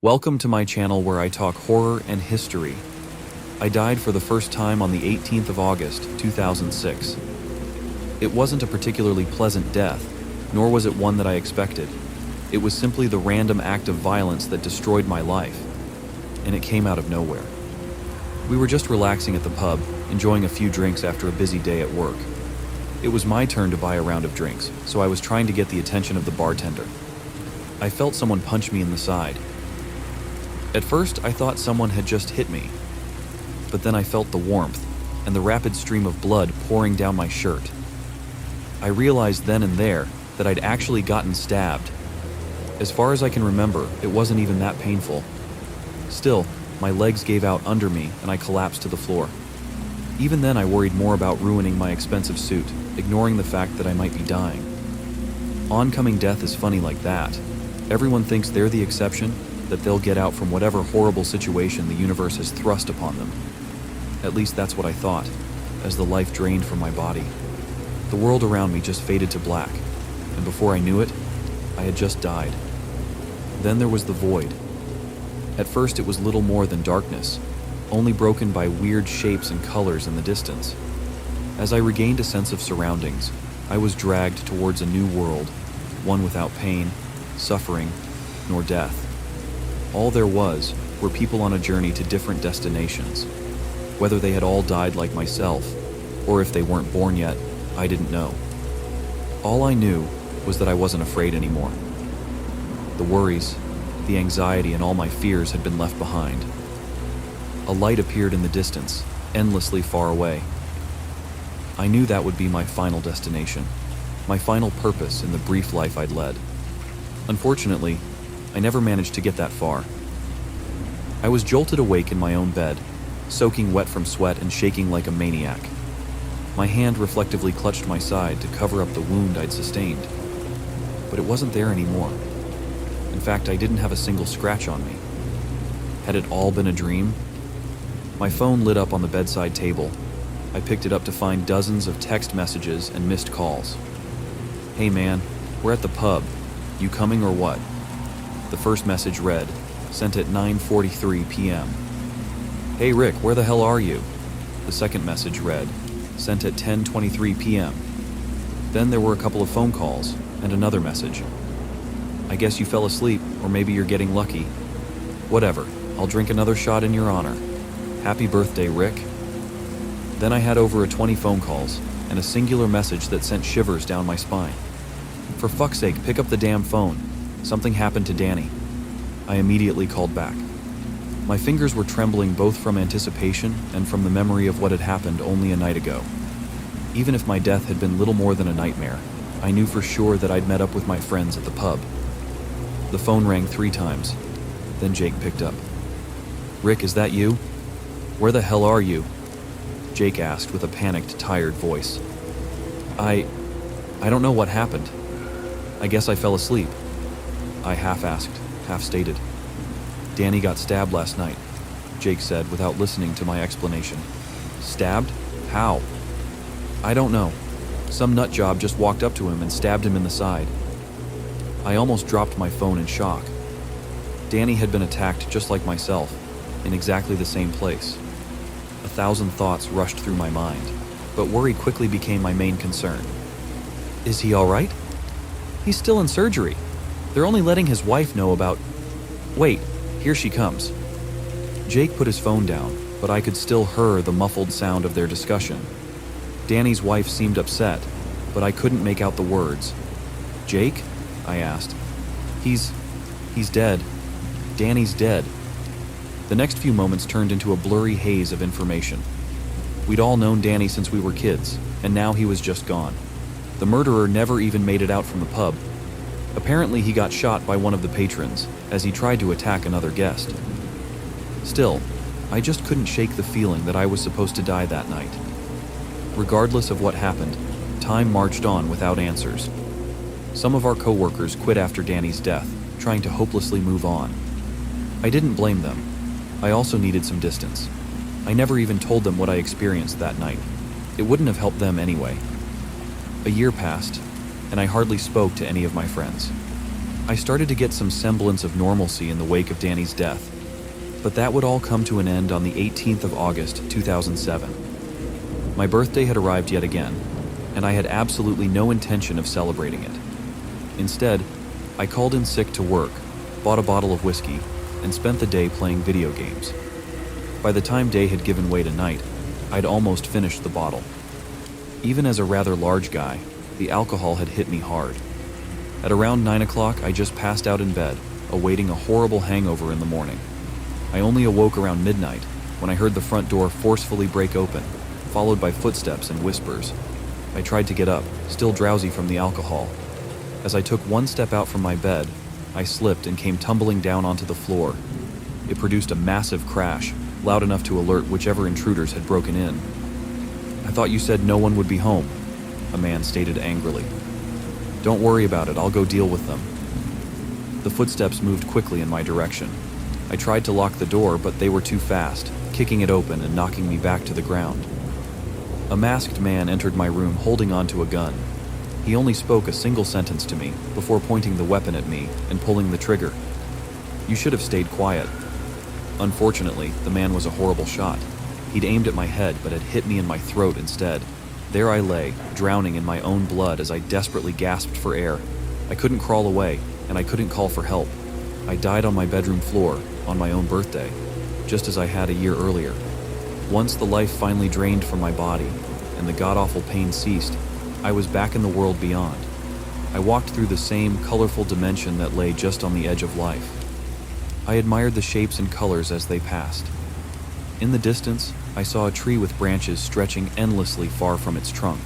Welcome to my channel where I talk horror and history. I died for the first time on the 18th of August, 2006. It wasn't a particularly pleasant death, nor was it one that I expected. It was simply the random act of violence that destroyed my life, and it came out of nowhere. We were just relaxing at the pub, enjoying a few drinks after a busy day at work. It was my turn to buy a round of drinks, so I was trying to get the attention of the bartender. I felt someone punch me in the side. At first, I thought someone had just hit me, but then I felt the warmth and the rapid stream of blood pouring down my shirt. I realized then and there that I'd actually gotten stabbed. As far as I can remember, it wasn't even that painful. Still, my legs gave out under me and I collapsed to the floor. Even then, I worried more about ruining my expensive suit, ignoring the fact that I might be dying. Oncoming death is funny like that. Everyone thinks they're the exception, that they'll get out from whatever horrible situation the universe has thrust upon them. At least that's what I thought, as the life drained from my body. The world around me just faded to black, and before I knew it, I had just died. Then there was the void. At first it was little more than darkness, only broken by weird shapes and colors in the distance. As I regained a sense of surroundings, I was dragged towards a new world, one without pain, suffering, nor death. All there was were people on a journey to different destinations. Whether they had all died like myself, or if they weren't born yet, I didn't know. All I knew was that I wasn't afraid anymore. The worries, the anxiety, and all my fears had been left behind. A light appeared in the distance, endlessly far away. I knew that would be my final destination, my final purpose in the brief life I'd led. Unfortunately, I never managed to get that far. I was jolted awake in my own bed, soaking wet from sweat and shaking like a maniac. My hand reflectively clutched my side to cover up the wound I'd sustained. But it wasn't there anymore. In fact, I didn't have a single scratch on me. Had it all been a dream? My phone lit up on the bedside table. I picked it up to find dozens of text messages and missed calls. "Hey man, we're at the pub. You coming or what?" The first message read, sent at 9:43 p.m. "Hey Rick, where the hell are you?" The second message read, sent at 10:23 p.m. Then there were a couple of phone calls and another message. "I guess you fell asleep, or maybe you're getting lucky. Whatever, I'll drink another shot in your honor. Happy birthday, Rick." Then I had over 20 phone calls and a singular message that sent shivers down my spine. "For fuck's sake, pick up the damn phone. Something happened to Danny." I immediately called back. My fingers were trembling both from anticipation and from the memory of what had happened only a night ago. Even if my death had been little more than a nightmare, I knew for sure that I'd met up with my friends at the pub. The phone rang 3 times. Then Jake picked up. "Rick, is that you? Where the hell are you?" Jake asked with a panicked, tired voice. I don't know what happened. I guess I fell asleep." I half-asked, half-stated. "Danny got stabbed last night," Jake said without listening to my explanation. "Stabbed? How?" "I don't know. Some nut job just walked up to him and stabbed him in the side." I almost dropped my phone in shock. Danny had been attacked just like myself, in exactly the same place. 1,000 thoughts rushed through my mind, but worry quickly became my main concern. "Is he all right? He's still in surgery. They're only letting his wife know about—" "Wait, here she comes." Jake put his phone down, but I could still hear the muffled sound of their discussion. Danny's wife seemed upset, but I couldn't make out the words. "Jake?" I asked. He's dead. Danny's dead." The next few moments turned into a blurry haze of information. We'd all known Danny since we were kids, and now he was just gone. The murderer never even made it out from the pub. Apparently he got shot by one of the patrons as he tried to attack another guest. Still, I just couldn't shake the feeling that I was supposed to die that night. Regardless of what happened, time marched on without answers. Some of our coworkers quit after Danny's death, trying to hopelessly move on. I didn't blame them. I also needed some distance. I never even told them what I experienced that night. It wouldn't have helped them anyway. A year passed, and I hardly spoke to any of my friends. I started to get some semblance of normalcy in the wake of Danny's death, but that would all come to an end on the 18th of August, 2007. My birthday had arrived yet again, and I had absolutely no intention of celebrating it. Instead, I called in sick to work, bought a bottle of whiskey, and spent the day playing video games. By the time day had given way to night, I'd almost finished the bottle. Even as a rather large guy, the alcohol had hit me hard. At around 9 o'clock, I just passed out in bed, awaiting a horrible hangover in the morning. I only awoke around midnight when I heard the front door forcefully break open, followed by footsteps and whispers. I tried to get up, still drowsy from the alcohol. As I took one step out from my bed, I slipped and came tumbling down onto the floor. It produced a massive crash, loud enough to alert whichever intruders had broken in. "I thought you said no one would be home," a man stated angrily. "Don't worry about it, I'll go deal with them." The footsteps moved quickly in my direction. I tried to lock the door, but they were too fast, kicking it open and knocking me back to the ground. A masked man entered my room holding onto a gun. He only spoke a single sentence to me before pointing the weapon at me and pulling the trigger. "You should have stayed quiet." Unfortunately, the man was a horrible shot. He'd aimed at my head, but had hit me in my throat instead. There I lay, drowning in my own blood as I desperately gasped for air. I couldn't crawl away, and I couldn't call for help. I died on my bedroom floor, on my own birthday, just as I had a year earlier. Once the life finally drained from my body, and the god-awful pain ceased, I was back in the world beyond. I walked through the same colorful dimension that lay just on the edge of life. I admired the shapes and colors as they passed. In the distance, I saw a tree with branches stretching endlessly far from its trunk.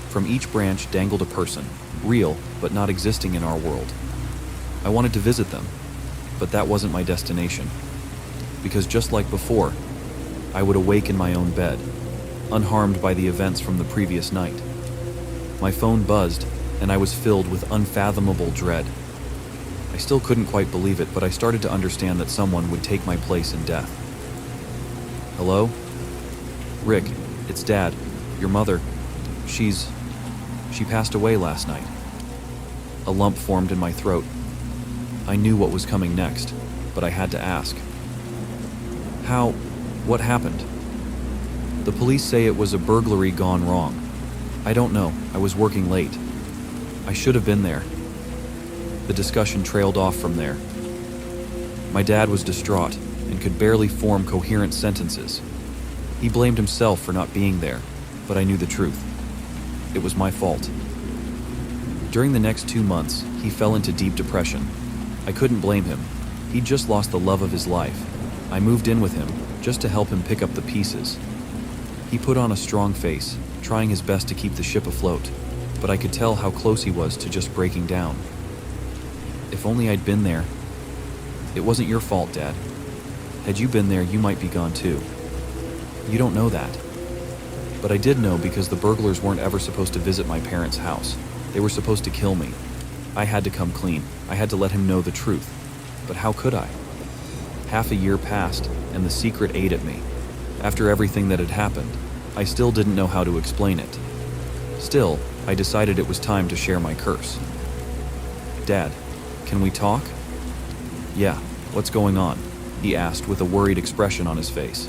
From each branch dangled a person, real but not existing in our world. I wanted to visit them, but that wasn't my destination. Because just like before, I would awake in my own bed, unharmed by the events from the previous night. My phone buzzed, and I was filled with unfathomable dread. I still couldn't quite believe it, but I started to understand that someone would take my place in death. "Hello? Rick, it's Dad. Your mother. She passed away last night." A lump formed in my throat. I knew what was coming next, but I had to ask. What happened?" "The police say it was a burglary gone wrong. I don't know, I was working late. I should have been there." The discussion trailed off from there. My dad was distraught and could barely form coherent sentences. He blamed himself for not being there, but I knew the truth. It was my fault. During the next 2 months, he fell into deep depression. I couldn't blame him. He'd just lost the love of his life. I moved in with him just to help him pick up the pieces. He put on a strong face, trying his best to keep the ship afloat, but I could tell how close he was to just breaking down. If only I'd been there. "It wasn't your fault, Dad. Had you been there, you might be gone too." "You don't know that." But I did know, because the burglars weren't ever supposed to visit my parents' house. They were supposed to kill me. I had to come clean. I had to let him know the truth. But how could I? Half a year passed, and the secret ate at me. After everything that had happened, I still didn't know how to explain it. Still, I decided it was time to share my curse. "Dad, can we talk?" "Yeah, what's going on?" he asked with a worried expression on his face.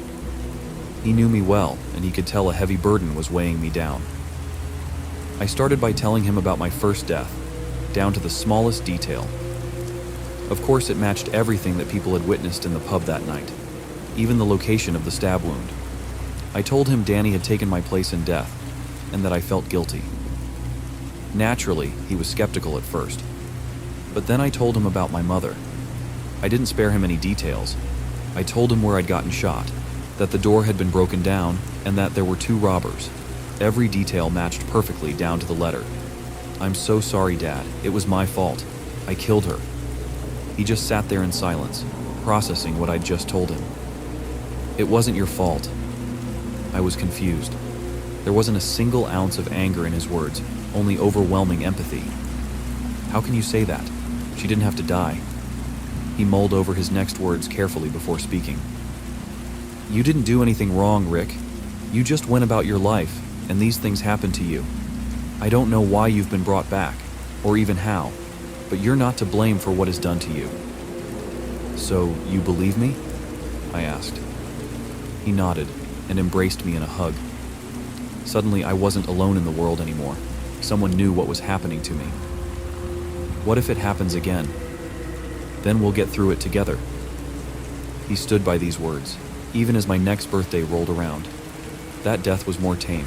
He knew me well, and he could tell a heavy burden was weighing me down. I started by telling him about my first death, down to the smallest detail. Of course, it matched everything that people had witnessed in the pub that night, even the location of the stab wound. I told him Danny had taken my place in death, and that I felt guilty. Naturally, he was skeptical at first. But then I told him about my mother. I didn't spare him any details. I told him where I'd gotten shot, that the door had been broken down, and that there were 2 robbers. Every detail matched perfectly down to the letter. "I'm so sorry, Dad. It was my fault. I killed her." He just sat there in silence, processing what I'd just told him. "It wasn't your fault." I was confused. There wasn't a single ounce of anger in his words, only overwhelming empathy. "How can you say that? She didn't have to die." He mulled over his next words carefully before speaking. "You didn't do anything wrong, Rick. You just went about your life, and these things happened to you. I don't know why you've been brought back, or even how. but you're not to blame for what is done to you." "So, you believe me?" I asked. He nodded and embraced me in a hug. Suddenly, I wasn't alone in the world anymore. Someone knew what was happening to me. "What if it happens again? Then we'll get through it together." He stood by these words, even as my next birthday rolled around. That death was more tame.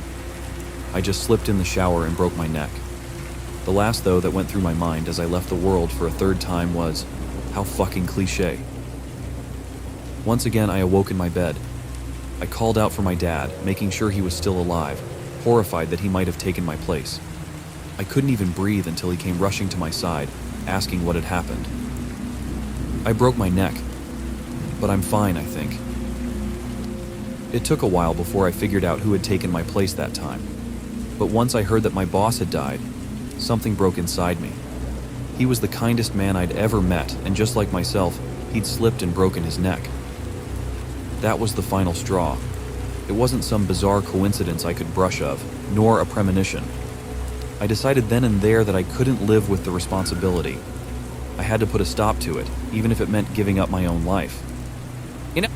I just slipped in the shower and broke my neck. The last, though, that went through my mind as I left the world for a third time was, how fucking cliche. Once again, I awoke in my bed. I called out for my dad, making sure he was still alive, horrified that he might have taken my place. I couldn't even breathe until he came rushing to my side, asking what had happened. "I broke my neck, but I'm fine, I think." It took a while before I figured out who had taken my place that time. But once I heard that my boss had died, something broke inside me. He was the kindest man I'd ever met, and just like myself, he'd slipped and broken his neck. That was the final straw. It wasn't some bizarre coincidence I could brush of, nor a premonition. I decided then and there that I couldn't live with the responsibility. I had to put a stop to it, even if it meant giving up my own life.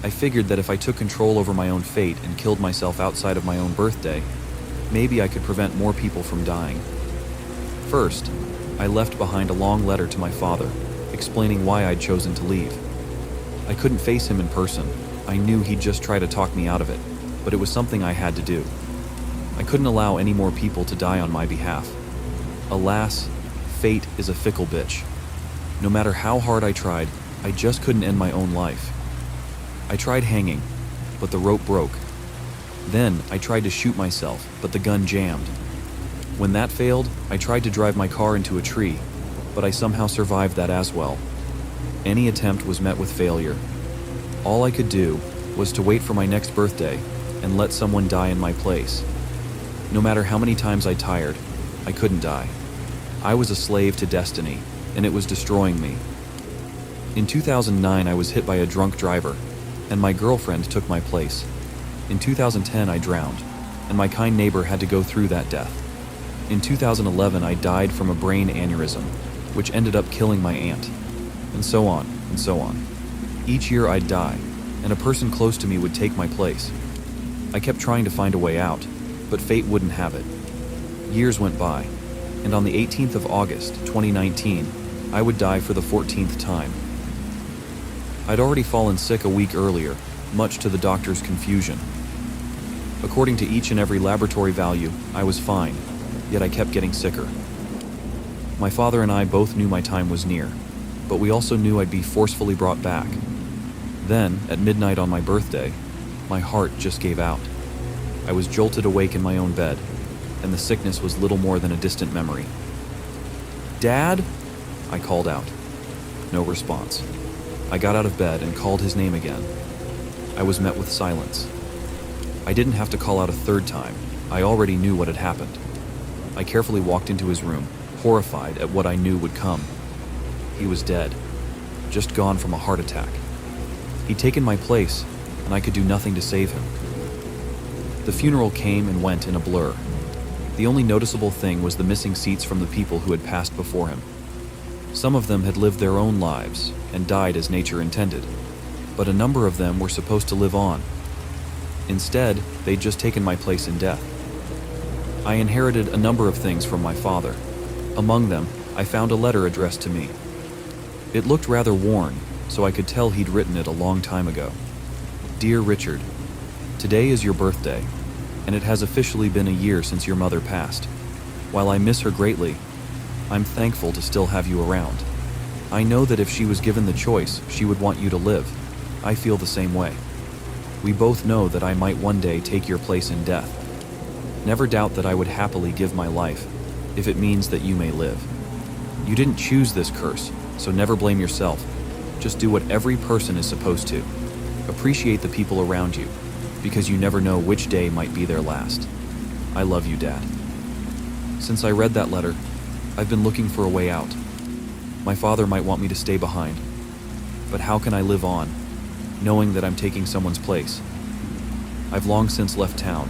I figured that if I took control over my own fate and killed myself outside of my own birthday, maybe I could prevent more people from dying. First, I left behind a long letter to my father, explaining why I'd chosen to leave. I couldn't face him in person. I knew he'd just try to talk me out of it, but it was something I had to do. I couldn't allow any more people to die on my behalf. Alas, fate is a fickle bitch. No matter how hard I tried, I just couldn't end my own life. I tried hanging, but the rope broke. Then I tried to shoot myself, but the gun jammed. When that failed, I tried to drive my car into a tree, but I somehow survived that as well. Any attempt was met with failure. All I could do was to wait for my next birthday and let someone die in my place. No matter how many times I tired, I couldn't die. I was a slave to destiny, and it was destroying me. In 2009, I was hit by a drunk driver, and my girlfriend took my place. In 2010, I drowned, and my kind neighbor had to go through that death. In 2011, I died from a brain aneurysm, which ended up killing my aunt, and so on, and so on. Each year I'd die, and a person close to me would take my place. I kept trying to find a way out, but fate wouldn't have it. Years went by, and on the 18th of August, 2019, I would die for the 14th time. I'd already fallen sick a week earlier, much to the doctor's confusion. According to each and every laboratory value, I was fine, yet I kept getting sicker. My father and I both knew my time was near, but we also knew I'd be forcefully brought back. Then, at midnight on my birthday, my heart just gave out. I was jolted awake in my own bed, and the sickness was little more than a distant memory. "Dad?" I called out. No response. I got out of bed and called his name again. I was met with silence. I didn't have to call out a third time. I already knew what had happened. I carefully walked into his room, horrified at what I knew would come. He was dead, just gone from a heart attack. He'd taken my place, and I could do nothing to save him. The funeral came and went in a blur. The only noticeable thing was the missing seats from the people who had passed before him. Some of them had lived their own lives and died as nature intended, but a number of them were supposed to live on. Instead, they'd just taken my place in death. I inherited a number of things from my father. Among them, I found a letter addressed to me. It looked rather worn, so I could tell he'd written it a long time ago. "Dear Richard, today is your birthday, and it has officially been a year since your mother passed. While I miss her greatly, I'm thankful to still have you around. I know that if she was given the choice, she would want you to live. I feel the same way. We both know that I might one day take your place in death. Never doubt that I would happily give my life, if it means that you may live. You didn't choose this curse, so never blame yourself. Just do what every person is supposed to. Appreciate the people around you, because you never know which day might be their last. I love you, Dad." Since I read that letter, I've been looking for a way out. My father might want me to stay behind, but how can I live on, knowing that I'm taking someone's place? I've long since left town,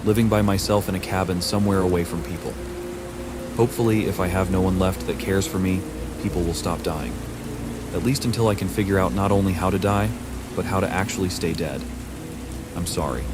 living by myself in a cabin somewhere away from people. Hopefully, if I have no one left that cares for me, people will stop dying. At least until I can figure out not only how to die, but how to actually stay dead. I'm sorry.